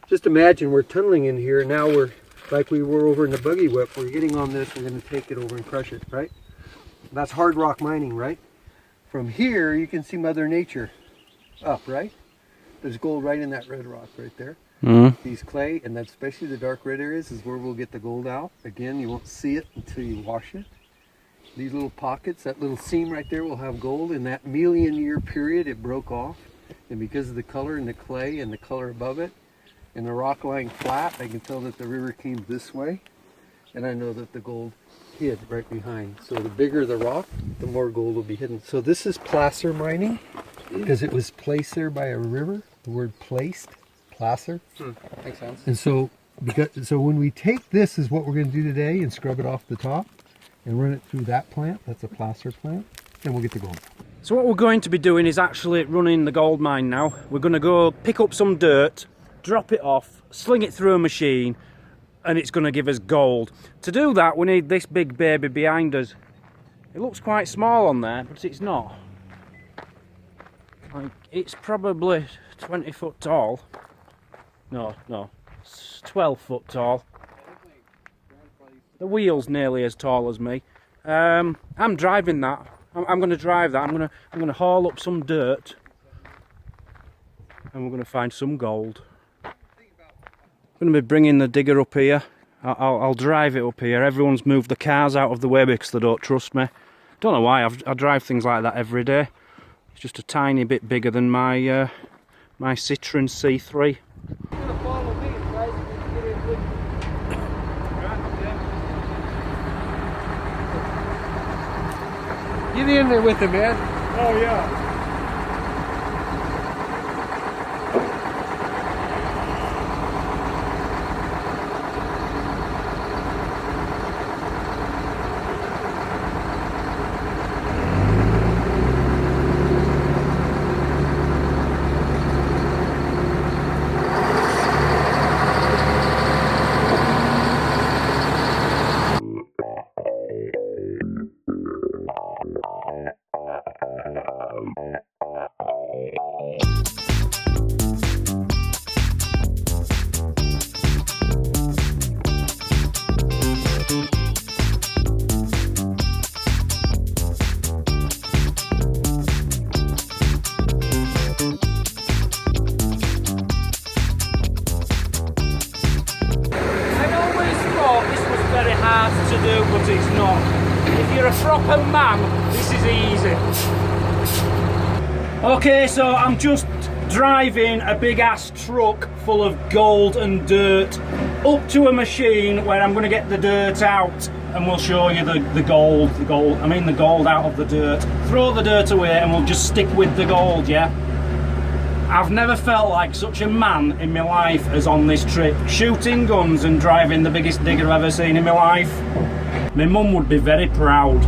just imagine we're tunneling in here. Now we're, like we were over in the buggy whip, we're getting on this, we're going to take it over and crush it, right? That's hard rock mining, right? From here, you can see Mother Nature up, right? There's gold right in that red rock right there. These clay, and then especially the dark red areas is where we'll get the gold out. Again, you won't see it until you wash it. These little pockets, that little seam right there will have gold. In that million-year period, it broke off. And because of the color and the clay and the color above it, and the rock lying flat, I can tell that the river came this way. And I know that the gold hid right behind. So the bigger the rock, the more gold will be hidden. So this is placer mining, because it was placed there by a river. The word placed, placer. Makes sense. And so, so when we take this is what we're going to do today and scrub it off the top and run it through that plant. That's a placer plant. Then we'll get the gold. So what we're going to be doing is actually running the gold mine now. We're going to go pick up some dirt, drop it off, sling it through a machine, and it's going to give us gold. To do that, we need this big baby behind us. It looks quite small on there, but it's not. Like, it's probably 20 foot tall. No, it's 12 foot tall. The wheel's nearly as tall as me. I'm driving that. I'm going to drive that. I'm going to haul up some dirt, and we're going to find some gold. I'm going to be bringing the digger up here. I'll drive it up here. Everyone's moved the cars out of the way because they don't trust me. Don't know why. I drive things like that every day. It's just a tiny bit bigger than my my Citroen C3. You're going to follow me, guys. Get in with me. Get in there with him, man. Oh yeah. To do, but it's not. If you're a proper man, this is easy. Okay, so I'm just driving a big ass truck full of gold and dirt up to a machine where I'm going to get the dirt out, and we'll show you the gold out of the dirt. Throw the dirt away and we'll just stick with the gold, yeah? I've never felt like such a man in my life as on this trip. Shooting guns and driving the biggest digger I've ever seen in my life. My mum would be very proud.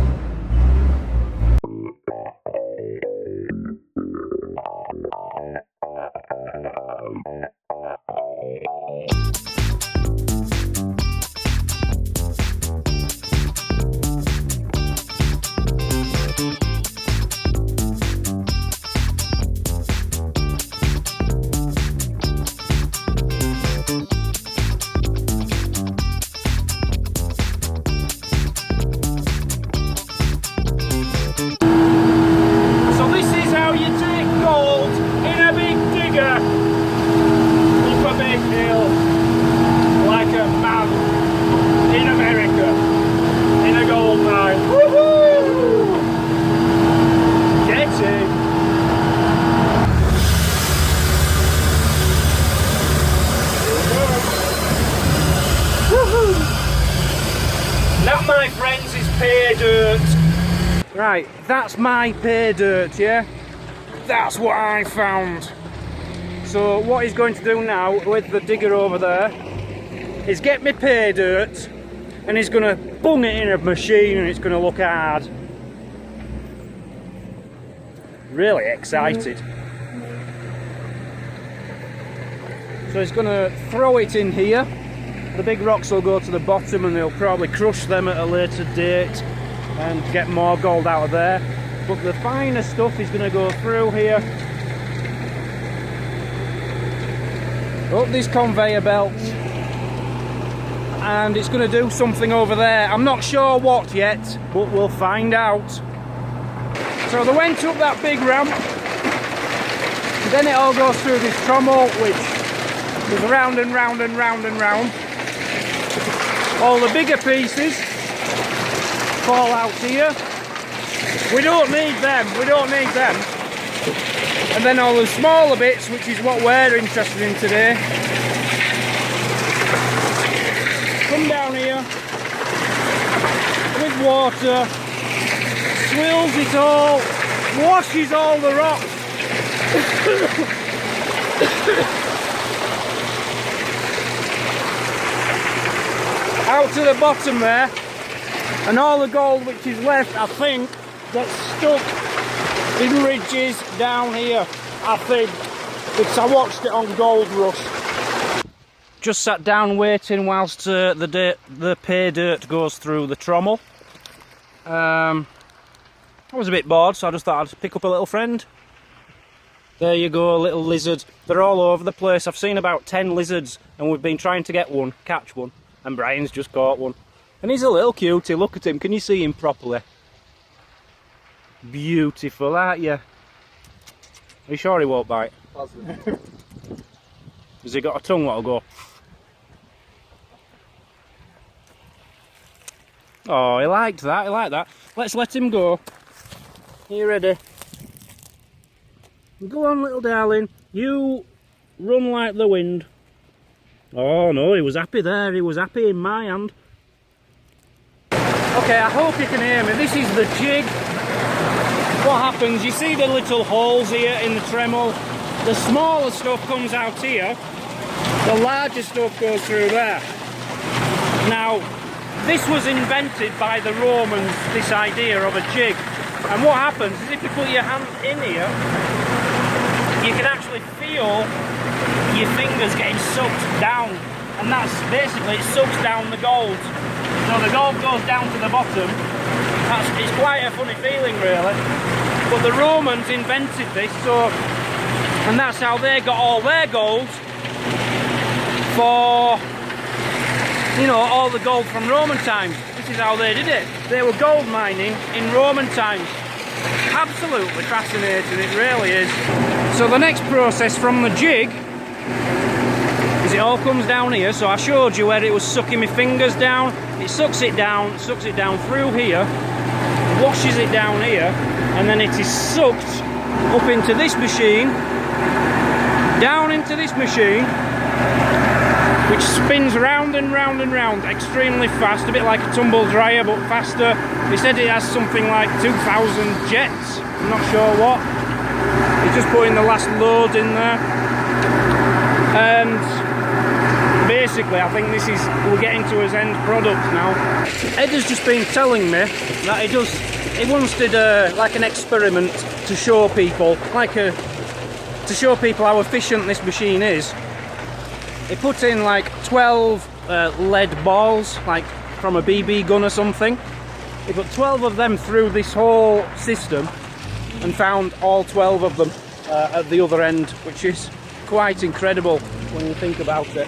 That, my friends, is pay dirt. Right, that's my pay dirt, yeah? That's what I found. So what he's going to do now with the digger over there is get me pay dirt, and he's going to bung it in a machine and it's going to look hard. Really excited. So he's going to throw it in here. The big rocks will go to the bottom and they'll probably crush them at a later date and get more gold out of there. But the finer stuff is going to go through here. up this conveyor belt, and it's going to do something over there. I'm not sure what yet, but we'll find out. So they went up that big ramp, and then it all goes through this trommel, which goes round and round and round and round. All the bigger pieces fall out here. We don't need them, we don't need them. And then all the smaller bits, which is what we're interested in today, come down here with water, swills it all, washes all the rocks. Out to the bottom there, and all the gold which is left, I think, gets stuck in ridges down here, I think, because I watched it on Gold Rush. Just sat down waiting whilst the pay dirt goes through the trommel. I was a bit bored, so I just thought I'd pick up a little friend. There you go, a little lizard. They're all over the place. I've seen about 10 lizards, and we've been trying to get one, catch one, and Brian's just caught one. And he's a little cutie, look at him, can you see him properly? Beautiful, aren't you? Are you sure he won't bite? Positive. Has he got a tongue that'll go? Oh, he liked that, he liked that. Let's let him go. Are you ready? Go on, little darling. You run like the wind. Oh no, he was happy there, he was happy in my hand. Okay, I hope you can hear me. This is the jig. What happens, you see the little holes here in the Tremel. The smaller stuff comes out here, the larger stuff goes through there. Now, this was invented by the Romans, this idea of a jig. And what happens is if you put your hand in here, you can actually feel your fingers getting sucked down. And that's basically, it sucks down the gold. So the gold goes down to the bottom. It's quite a funny feeling, really. But the Romans invented this, so, and that's how they got all their gold for, you know, all the gold from Roman times. This is how they did it. They were gold mining in Roman times. Absolutely fascinating, it really is. So the next process from the jig is it all comes down here. So I showed you where it was sucking my fingers down. It sucks it down through here, washes it down here, and then it is sucked up into this machine, down into this machine, which spins round and round and round extremely fast, a bit like a tumble dryer but faster. He said it has something like 2,000 jets, I'm not sure what. He's just putting the last load in there. And basically I think this is, we're getting to his end product now. Ed has just been telling me that he once did like an experiment to show people, to show people how efficient this machine is. He put in like 12 lead balls, like from a BB gun or something. He put 12 of them through this whole system and found all 12 of them at the other end, which is quite incredible when you think about it.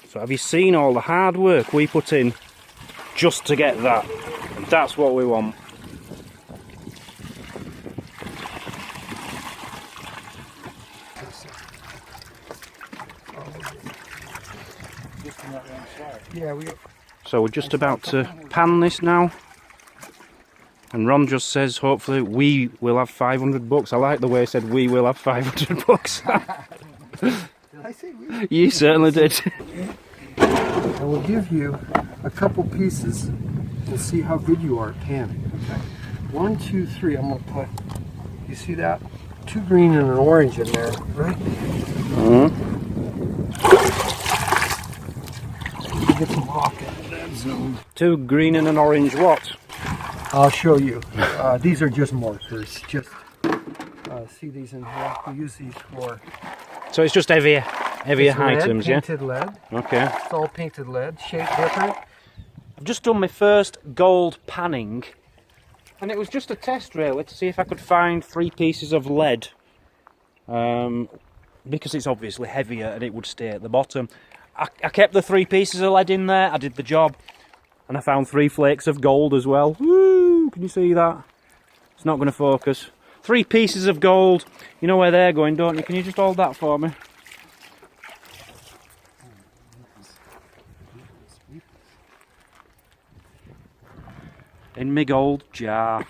So have you seen all the hard work we put in just to get that? And that's what we want. Yeah, So we're just about to pan this now. And Ron just says, hopefully we will have 500 bucks. I like the way he said, we will have 500 bucks. Did I say we? You certainly did. I will give you a couple pieces. We'll see how good you are at panning. Okay. 1, 2, 3. I'm going to put, you see that? 2 green and an orange in there, right? Get some rock in that zone. 2 green and an orange what? I'll show you. These are just markers. Just see these in here. We use these for. So it's just heavier items, yeah? Painted lead. Okay. It's all painted lead, shaped different. I've just done my first gold panning, and it was just a test really to see if I could find 3 pieces of lead. because it's obviously heavier and it would stay at the bottom. I kept the 3 pieces of lead in there, I did the job, and I found 3 flakes of gold as well. Woo! Can you see that? It's not going to focus. 3 pieces of gold. You know where they're going, don't you? Can you just hold that for me? In my gold jar.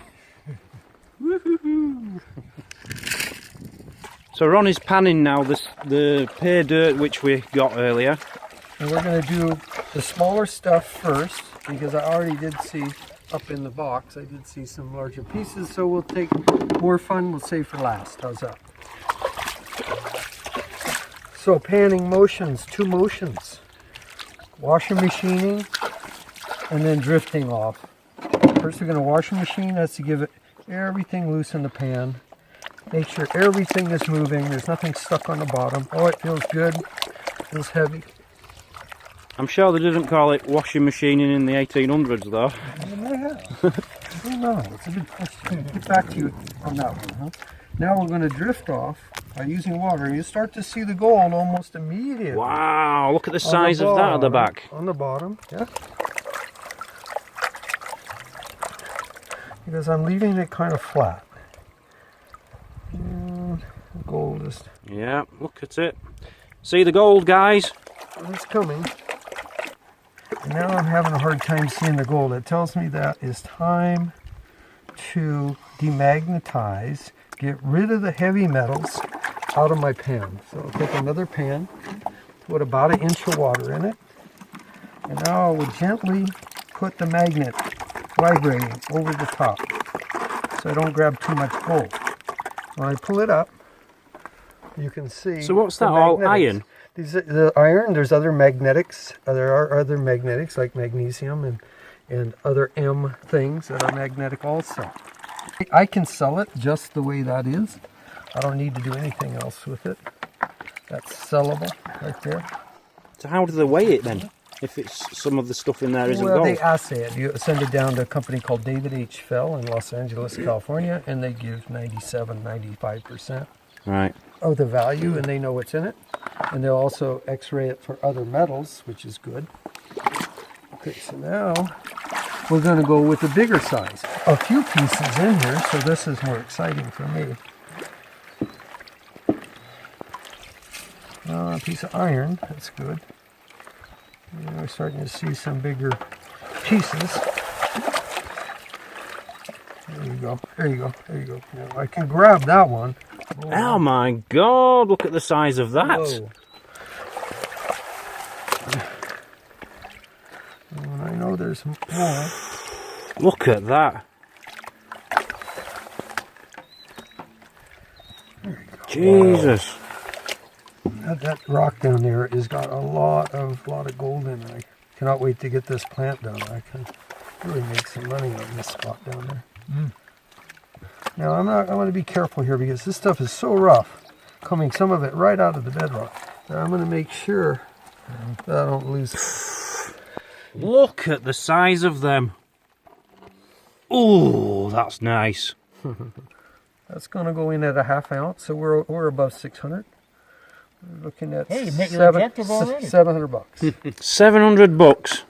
So Ron is panning now the pay dirt which we got earlier. And we're going to do the smaller stuff first, because I already did see up in the box, I did see some larger pieces, so we'll take more fun, we'll save for last. How's that? So panning motions, 2 motions. Washing machining and then drifting off. First we're going to wash the machine, that's to give it everything loose in the pan. Make sure everything is moving, there's nothing stuck on the bottom. Oh, it feels good, feels heavy. I'm sure they didn't call it washing machining in the 1800s though. I don't know, it's a good question. Get back to you on that one, huh? Now we're going to drift off by using water. You start to see the gold almost immediately. Wow, look at the size of that at the back. On the bottom, yeah. Because I'm leaving it kind of flat. And the gold is... Yeah, look at it. See the gold, guys? It's coming. And now I'm having a hard time seeing the gold. It tells me that it's time to demagnetize, get rid of the heavy metals out of my pan. So I'll take another pan, put about 1 inch of water in it, and now I will gently put the magnet vibrating over the top so I don't grab too much gold. When I pull it up, you can see. So what's that, all iron? The iron, there's other magnetics. There are other magnetics like magnesium and other M things that are magnetic also. I can sell it just the way that is. I don't need to do anything else with it. That's sellable right there. So how do they weigh it then? If it's some of the stuff in there isn't well, gold? They assay it. You send it down to a company called David H. Fell in Los Angeles, California, and they give 97, 95% right. of the value, and they know what's in it. And they'll also x-ray it for other metals, which is good. Okay, so now we're going to go with the bigger size. A few pieces in here, so this is more exciting for me. A piece of iron, that's good. And we're starting to see some bigger pieces. There you go, there you go, there you go. Now I can grab that one. Oh my God, look at the size of that. Whoa. And I know there's more. Look at that. There you go. Jesus. That rock down there has got a lot of gold in it. I cannot wait to get this plant done. I can really make some money on this spot down there. Now I want to be careful here because this stuff is so rough, coming some of it right out of the bedrock. Now I'm going to make sure that I don't lose it. Look at the size of them. Oh, that's nice. That's going to go in at a ½ ounce, so we're above 600. We're looking at hey, you make your objective already. $700. 700 bucks.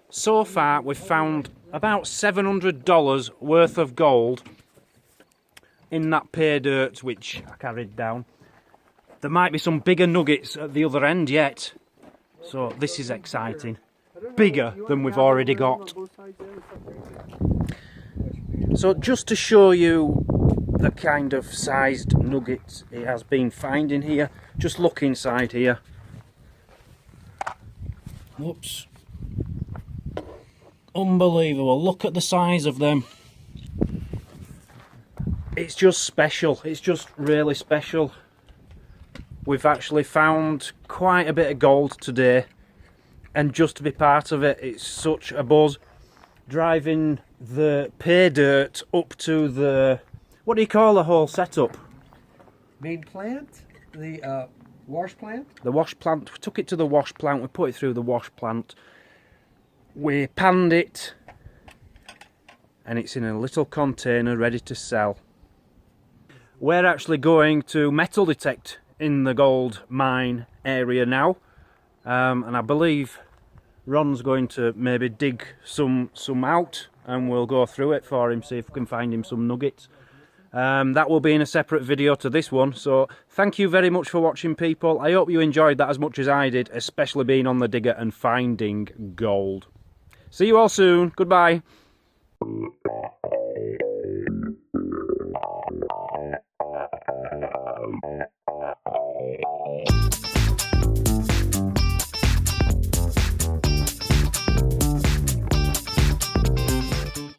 So far, we've found about $700 worth of gold in that pay dirt which I carried down. There might be some bigger nuggets at the other end yet. So this is exciting. Bigger than we've already got. So just to show you the kind of sized nuggets it has been finding here, just look inside here. Whoops. Unbelievable, look at the size of them. It's just special, it's just really special. We've actually found quite a bit of gold today, and just to be part of it, it's such a buzz. Driving the pay dirt up to the, what do you call the whole setup? Main plant? The wash plant? The wash plant. We took it to the wash plant, we put it through the wash plant. We panned it, and it's in a little container ready to sell. We're actually going to metal detect in the gold mine area now, and I believe Ron's going to maybe dig some out, and we'll go through it for him, see if we can find him some nuggets. That will be in a separate video to this one, so thank you very much for watching, people. I hope you enjoyed that as much as I did, especially being on the digger and finding gold. See you all soon. Goodbye.